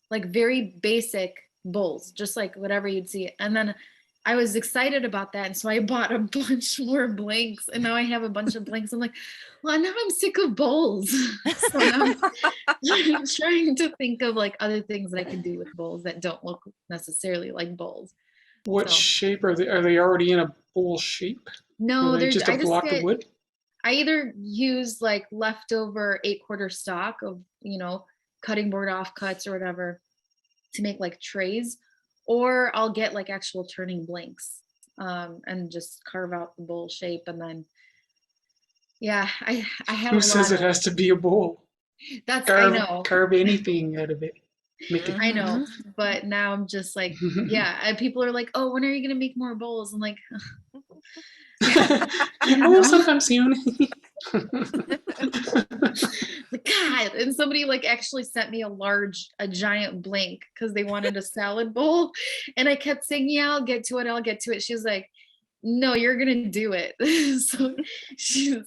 like very basic bowls, just like whatever you'd see. And then I was excited about that. And so I bought a bunch more blanks, and now I have a bunch of blanks. I'm like, well, now I'm sick of bowls. So now I'm trying to think of like other things that I can do with bowls that don't look necessarily like bowls. What shape are they? Are they already in a bowl shape? No, they're just a block of wood. I either use like leftover 8/4 stock of, cutting board offcuts or whatever to make like trays, or I'll get like actual turning blanks, and just carve out the bowl shape. And then, yeah, I have Who a says lot it has to be a bowl? that's, I Carve, know, carve anything out of it. Make it. I know, but now I'm just like, yeah, and people are like, oh, when are you going to make more bowls? I'm like, Well, sometime soon. like, God. And somebody like actually sent me a giant blank because they wanted a salad bowl. And I kept saying, yeah, I'll get to it. She was like, no, you're gonna do it. So she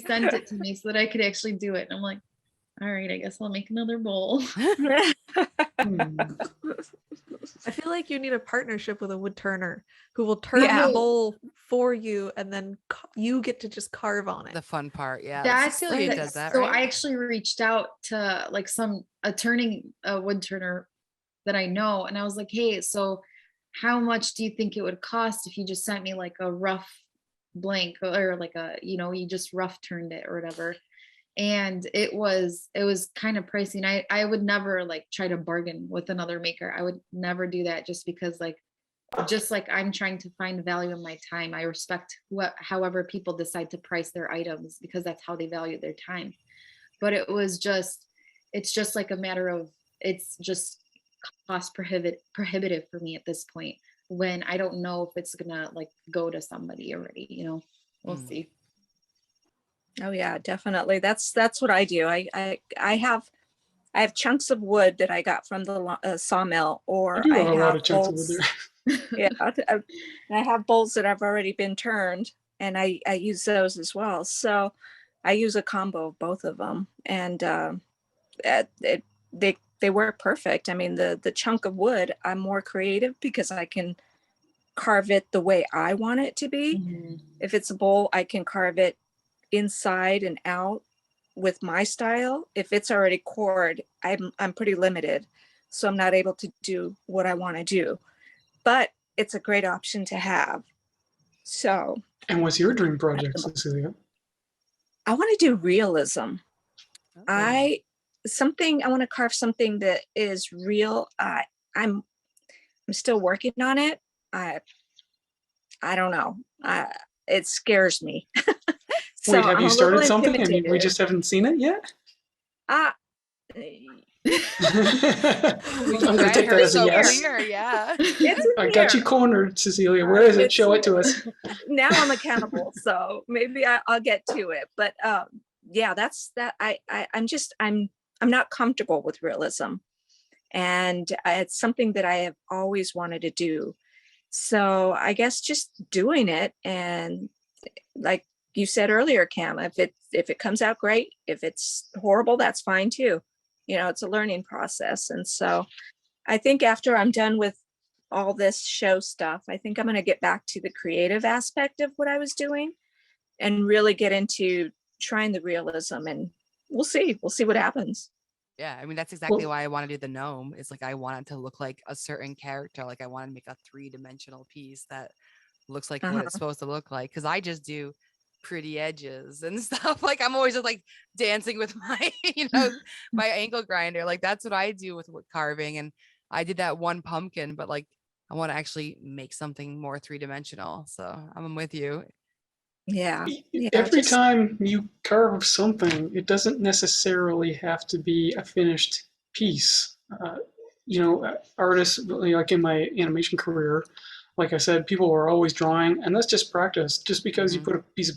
sent it to me so that I could actually do it. And I'm like, all right, I guess I'll make another bowl. I feel like you need a partnership with a woodturner who will turn Yeah. the bowl for you, and then you get to just carve on it. The fun part, yeah. That's Cecilia the- does that, so right? I actually reached out to like a wood turner that I know, and I was like, hey, so how much do you think it would cost if you just sent me like a rough blank, or like you just rough turned it or whatever? And it was kind of pricey, and I would never like try to bargain with another maker. I would never do that, just because just like I'm trying to find value in my time. I respect however people decide to price their items, because that's how they value their time. But it's just like a matter of, it's just cost prohibitive for me at this point, when I don't know if it's gonna like go to somebody already, we'll see. Oh yeah, definitely. That's what I do. I have chunks of wood that I got from the sawmill, or I do have a lot have of chunks of wood bowls. there. Yeah, and I have bowls that have already been turned, and I use those as well. So I use a combo of both of them, and they work perfect. I mean, the chunk of wood, I'm more creative because I can carve it the way I want it to be. Mm-hmm. If it's a bowl, I can carve it inside and out with my style. If it's already cored, I'm pretty limited, so I'm not able to do what I want to do. But it's a great option to have. So. And what's your dream project, Cecilia? I want to do realism. Oh. I want to carve something that is real. I'm still working on it. I don't know. It scares me. So Wait, have I'm you a started little something and we intimidated. just haven't seen it yet? I'm gonna take that as a yes. Clear, yeah. I got you cornered, Cecilia. Where is it? Show it to us. Now I'm accountable, so maybe I'll get to it. But yeah, that's that. I'm not comfortable with realism, and it's something that I have always wanted to do. So I guess just doing it, and like you said earlier, Cam, if it comes out great, if it's horrible, that's fine too. It's a learning process. And so I think after I'm done with all this show stuff, I think I'm going to get back to the creative aspect of what I was doing and really get into trying the realism, and we'll see what happens. Yeah, I mean, that's exactly why I want to do the gnome. It's like I want it to look like a certain character. Like I want to make a 3-dimensional piece that looks like what it's supposed to look like. Because I just do pretty edges and stuff. Like I'm always just like dancing with my, my ankle grinder. Like that's what I do with wood carving. And I did that one pumpkin, but like I want to actually make something more 3-dimensional. So I'm with you. Yeah. Every time you carve something, it doesn't necessarily have to be a finished piece. Artists, like in my animation career, like I said, people are always drawing, and that's just practice. Just because you put a piece of,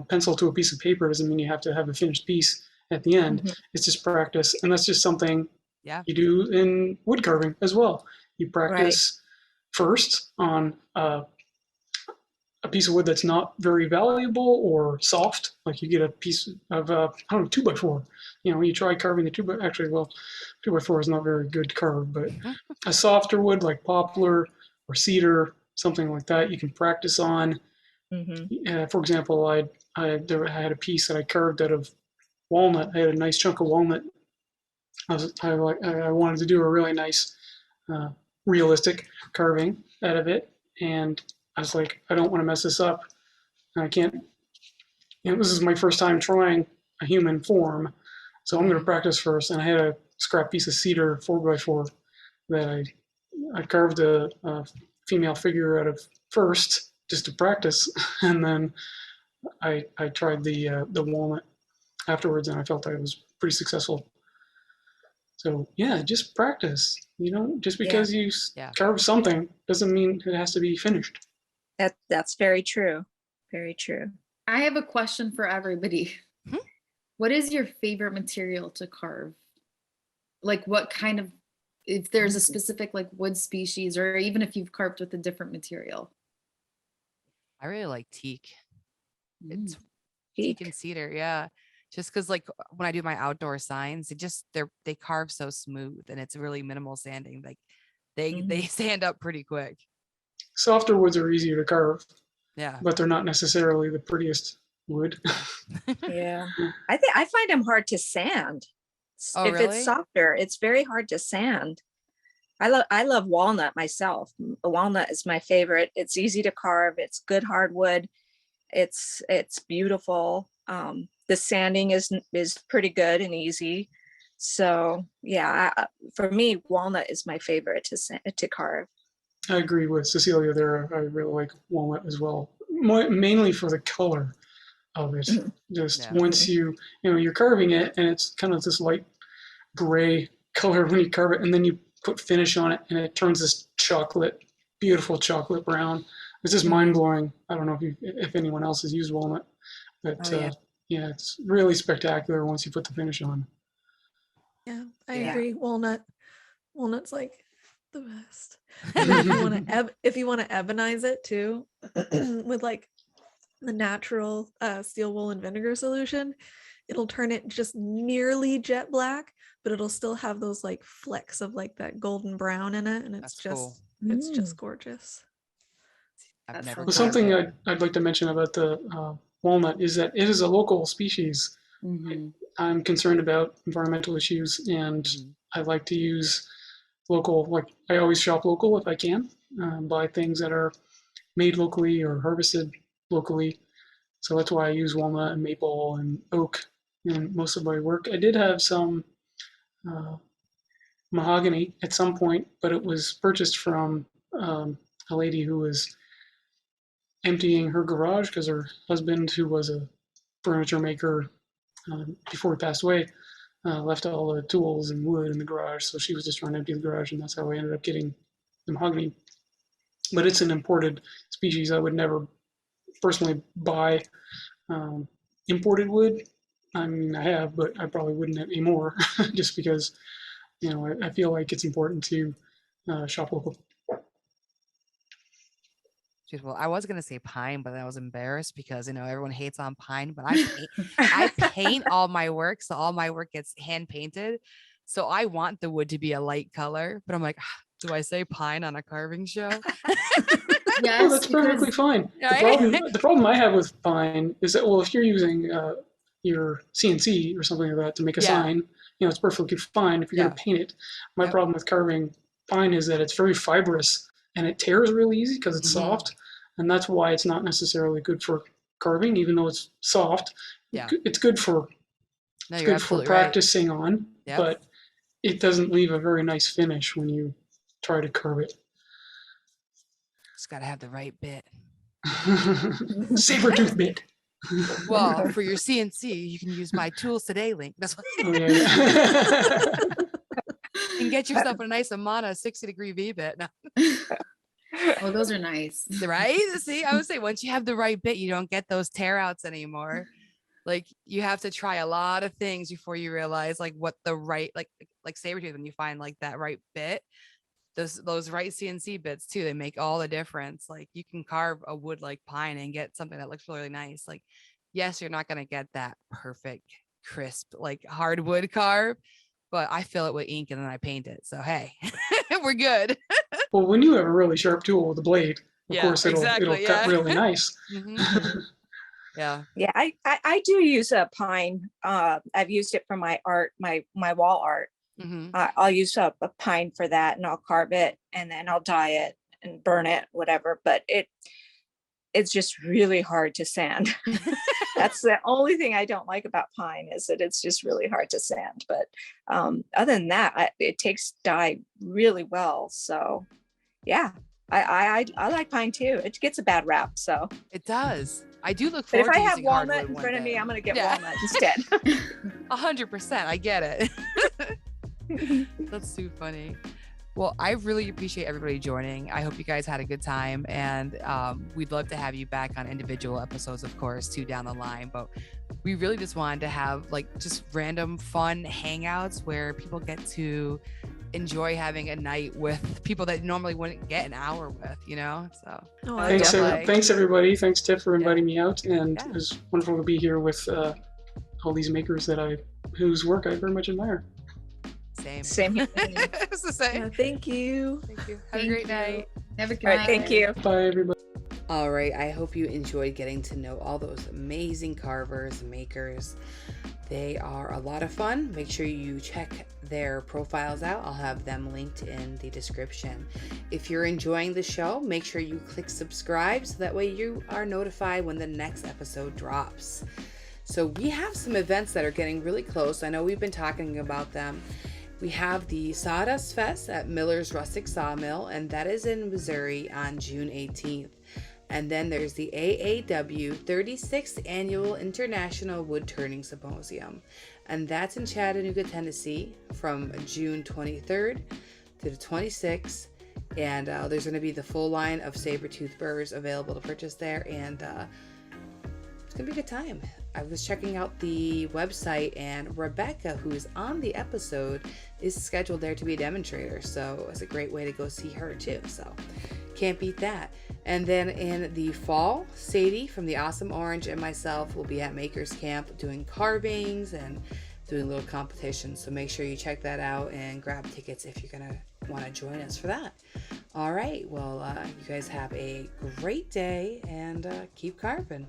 pencil to a piece of paper doesn't mean you have to have a finished piece at the end. Mm-hmm. It's just practice, and that's just something you do in wood carving as well. You practice first on a piece of wood that's not very valuable or soft, like you get a piece of 2x4. You try carving the 2x4 is not very good carved, but a softer wood like poplar or cedar, something like that, you can practice on. Mm-hmm. For example, I had a piece that I carved out of walnut. I had a nice chunk of walnut. I wanted to do a really nice, realistic carving out of it, and I was like, I don't want to mess this up. I can't, this is my first time trying a human form, so I'm going to practice first. And I had a scrap piece of cedar 4x4 that I carved a female figure out of first, just to practice, and then I tried the walnut afterwards, and I felt I was pretty successful. So yeah, just practice. Just because you carve something doesn't mean it has to be finished. That's very true. Very true. I have a question for everybody. What is your favorite material to carve? Like what kind of, if there's a specific like wood species, or even if you've carved with a different material? I really like teak. It's Teak. teak and cedar, yeah. Just because like when I do my outdoor signs, they carve so smooth, and it's really minimal sanding. Like they sand up pretty quick. Softer woods are easier to carve, Yeah. but they're not necessarily the prettiest wood. Yeah. I find them hard to sand. Oh, if really? it's softer, it's very hard to sand. I love walnut myself. Walnut is my favorite. It's easy to carve. It's good hardwood. It's beautiful. The sanding is pretty good and easy. So yeah, for me, walnut is my favorite to carve. I agree with Cecilia there. I really like walnut as well, mainly for the color of it. Just once you're carving it, and it's kind of this light gray color when you carve it, and then you put finish on it, and it turns this beautiful chocolate brown. It's just mind blowing. I don't know if anyone else has used walnut, but yeah, it's really spectacular once you put the finish on. Yeah, I agree. Walnut's like the best. And then if you want to ebonize it too, with like the natural steel wool and vinegar solution, it'll turn it just nearly jet black, but it'll still have those like flecks of like that golden brown in it, and it's it's just gorgeous. Well, something I'd like to mention about the walnut is that it is a local species. I'm concerned about environmental issues, and I like to use local, like I always shop local if I can, buy things that are made locally or harvested locally. So that's why I use walnut and maple and oak in most of my work. I did have some mahogany at some point, but it was purchased from a lady who was emptying her garage because her husband, who was a furniture maker before he passed away, left all the tools and wood in the garage. So she was just trying to empty the garage, and that's how I ended up getting the mahogany. But it's an imported species. I would never personally buy imported wood. I mean, I have, but I probably wouldn't anymore just because, I feel like it's important to shop local. Well, I was gonna say pine, but I was embarrassed because everyone hates on pine. But I paint all my work, so all my work gets hand painted. So I want the wood to be a light color, but I'm like, do I say pine on a carving show? Yes, oh, that's perfectly fine. The problem I have with pine is that, well, if you're using your CNC or something like that to make a sign, it's perfectly fine if you're going to paint it. My problem with carving pine is that it's very fibrous and it tears really easy because it's soft, and that's why it's not necessarily good for carving, even though it's soft. Yeah, it's good for practicing on, but it doesn't leave a very nice finish when you try to carve it. Just gotta have the right bit. Saburrtooth bit. Well, for your CNC, you can use my tools today link. That's what. And get yourself a nice Amana 60-degree V bit. No. Oh, those are nice. Right? See, I would say once you have the right bit, you don't get those tear outs anymore. Like you have to try a lot of things before you realize like what the right, like Saburrtooth, when you find like that right bit, those right CNC bits too, they make all the difference. Like you can carve a wood like pine and get something that looks really nice. Like, yes, you're not going to get that perfect, crisp, like hardwood carve, but I fill it with ink and then I paint it. So, hey, we're good. Well, when you have a really sharp tool with a blade, of course, it'll cut really nice. Yeah. Yeah, I do use a pine. I've used it for my art, my wall art. I'll use a pine for that, and I'll carve it, and then I'll dye it and burn it, whatever. But it's just really hard to sand. That's the only thing I don't like about pine is that it's just really hard to sand. But other than that, it takes dye really well. So yeah, I like pine too. It gets a bad rap. So It does. I do look but if forward I to have using walnut hardwood in one front of me, day. I'm gonna get Yeah. walnut instead. 100%. I get it. That's too funny. Well, I really appreciate everybody joining. I hope you guys had a good time, and we'd love to have you back on individual episodes, of course, too, down the line. But we really just wanted to have like just random fun hangouts where people get to enjoy having a night with people that normally wouldn't get an hour with, you know? So Oh, I Thanks, love definitely. thanks everybody. Thanks, Tiff, for inviting me out, and Yeah. it was wonderful to be here with all these makers whose work I very much admire. Same. Same here. It's the same. Yeah, thank you. Thank you. Have Thank a great you. night. Have a good All right, night. thank you. Bye, everybody. All right, I hope you enjoyed getting to know all those amazing carvers and makers. They are a lot of fun. Make sure you check their profiles out. I'll have them linked in the description. If you're enjoying the show, make sure you click subscribe so that way you are notified when the next episode drops. So we have some events that are getting really close. I know we've been talking about them. We have the Sawdust Fest at Miller's Rustic Sawmill, and that is in Missouri on June 18th. And then there's the AAW 36th Annual International Woodturning Symposium, and that's in Chattanooga, Tennessee from June 23rd to the 26th. And there's going to be the full line of Saburrtooth burrs available to purchase there, and it's going to be a good time. I was checking out the website, and Rebecca, who is on the episode, is scheduled there to be a demonstrator, so it's a great way to go see her too. So can't beat that. And then in the fall, Sadie from the Awesome Orange and myself will be at Makers Camp doing carvings and doing little competitions. So make sure you check that out and grab tickets if you're gonna want to join us for that. All right, well, you guys have a great day, and keep carving.